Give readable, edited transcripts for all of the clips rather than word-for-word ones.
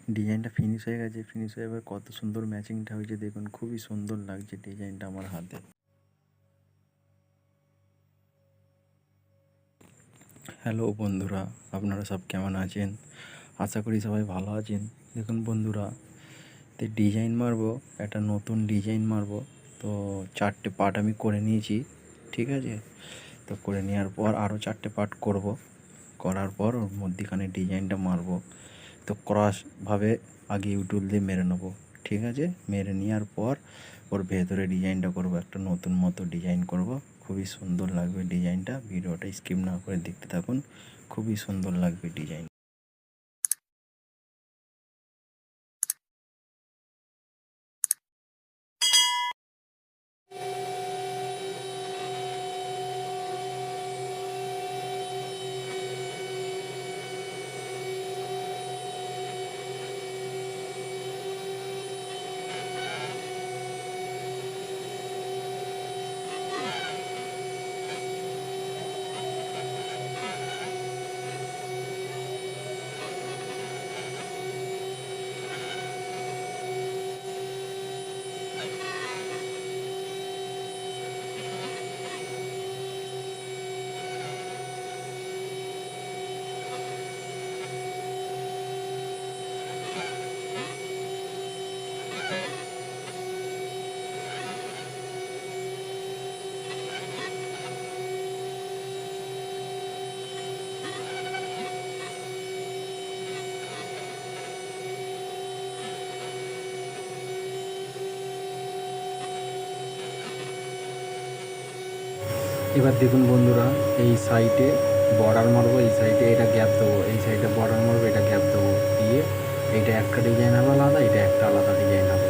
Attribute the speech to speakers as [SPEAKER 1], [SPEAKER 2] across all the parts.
[SPEAKER 1] ডিজাইনটা ফিনিশ হয়ে গেছে। ফিনিশ হয়ে এবার কত সুন্দর ম্যাচিংটা হয়েছে দেখুন, খুবই সুন্দর লাগছে ডিজাইনটা আমার হাতে। হ্যালো বন্ধুরা, আপনারা সব কেমন আছেন? আশা করি সবাই ভালো আছেন। দেখুন বন্ধুরা, তো ডিজাইন মারবো, একটা নতুন ডিজাইন মারবো। তো 4টে পার্ট আমি করে নিয়েছি, ঠিক আছে। তো করে নেওয়ার পর আরও 4টে পার্ট করব। করার পর ওর মধ্যিখানে ডিজাইনটা মারবো। তো ক্রসভাবে আগে ইউটিউব দিয়ে মেরে নেবো, ঠিক আছে। মেরে নেওয়ার পর ওর ভেতরে ডিজাইনটা করব, একটা নতুন মতো ডিজাইন করব। খুবই সুন্দর লাগবে ডিজাইনটা। ভিডিওটা স্কিপ না করে দেখতে থাকুন, খুবই সুন্দর লাগবে ডিজাইন। এবার দেখুন বন্ধুরা, এই সাইডে বর্ডার মারবো, এই সাইডে এটা গ্যাপ দেবো, এই সাইডে বর্ডার মারবো, এটা গ্যাপ দেবো, দিয়ে এটা একটা ডিজাইন হবে আলাদা, এটা একটা আলাদা ডিজাইন হবে।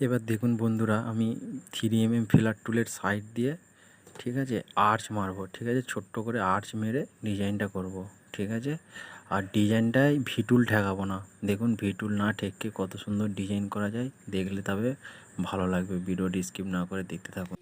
[SPEAKER 1] এবার দেখুন বন্ধুরা, আমি 3mm ফিলার টুলের সাইড দিয়ে, ঠিক আছে, আর্চ মারবো, ঠিক আছে। ছোট্ট করে আর্চ মেরে ডিজাইনটা করব, ঠিক আছে। আর ডিজাইনটায় ভিটুল ঠেকাবো না। দেখুন ভিটুল না ঠেকিয়ে কত সুন্দর ডিজাইন করা যায়, দেখলে তবে ভালো লাগবে। ভিডিওটি স্কিপ না করে দেখতে থাকুন।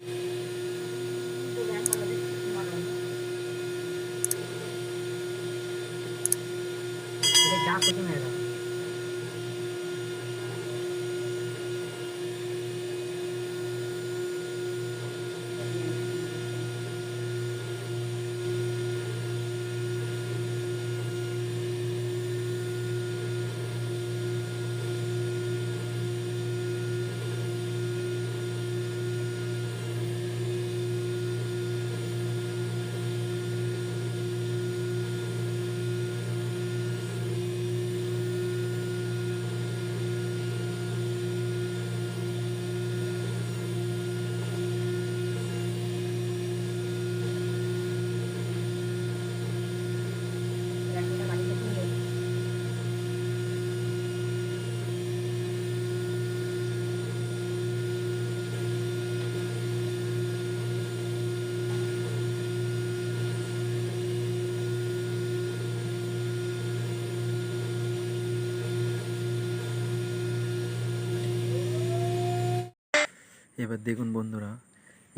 [SPEAKER 1] এবার দেখুন বন্ধুরা,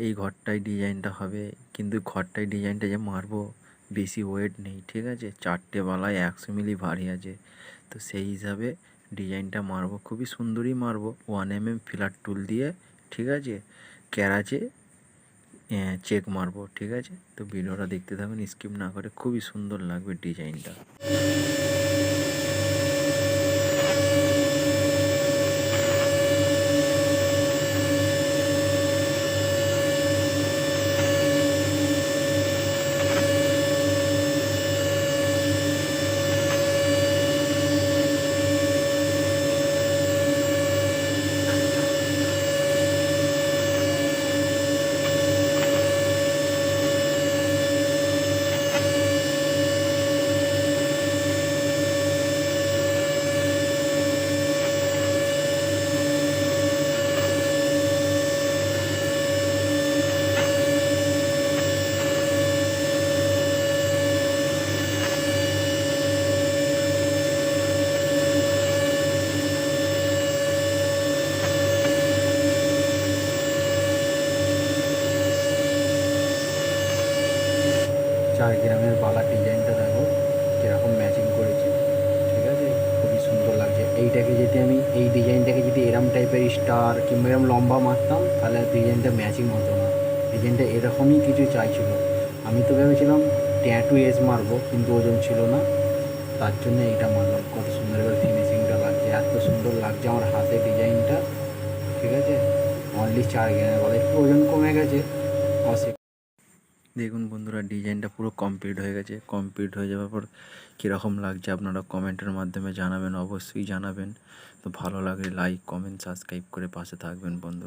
[SPEAKER 1] এই ঘরটায় ডিজাইনটা হবে, কিন্তু ঘরটায় ডিজাইনটা যে মারবো বেশি ওয়েট নেই, ঠিক আছে। 4টে বালায় 100 মিলি ভারী আছে। তো সেই হিসাবে ডিজাইনটা মারবো, খুবই সুন্দরই মারবো 1mm ফিলার টুল দিয়ে, ঠিক আছে। ক্যারাচে চেক মারবো, ঠিক আছে। তো ভিডিওটা দেখতে থাকুন স্কিপ না করে, খুবই সুন্দর লাগবে ডিজাইনটা। 4 গ্রামের বালার ডিজাইনটা দেখো কীরকম ম্যাচিং করেছে, ঠিক আছে, খুবই সুন্দর লাগছে। এইটাকে যদি আমি এই ডিজাইনটাকে যদি এরম টাইপের স্টার কিংবা এরম লম্বা মারতাম তাহলে ডিজাইনটা ম্যাচিং হতো না। ডিজাইনটা এরকমই কিছু চাইছিল। আমি তো ভেবেছিলাম ট্যাটু এস মারবো, কিন্তু ওজন ছিল না, তার জন্য এইটা মারলাম। কত সুন্দর এবার ফিনিশিংটা লাগছে, এত সুন্দর লাগছে আমার হাতে ডিজাইনটা, ঠিক আছে। অনলি 4 গ্রামের বলে একটু ওজন কমে গেছে দেখুন বন্ধুরা, ডিজাইনটা পুরো কমপ্লিট হয়ে গেছে। কমপ্লিট হয়ে যাওয়ার পর কীরকম লাগছে আপনারা কমেন্টের মাধ্যমে জানাবেন, অবশ্যই জানাবেন। তো ভালো লাগলে লাইক, কমেন্ট, সাবস্ক্রাইব করে পাশে থাকবেন বন্ধুরা।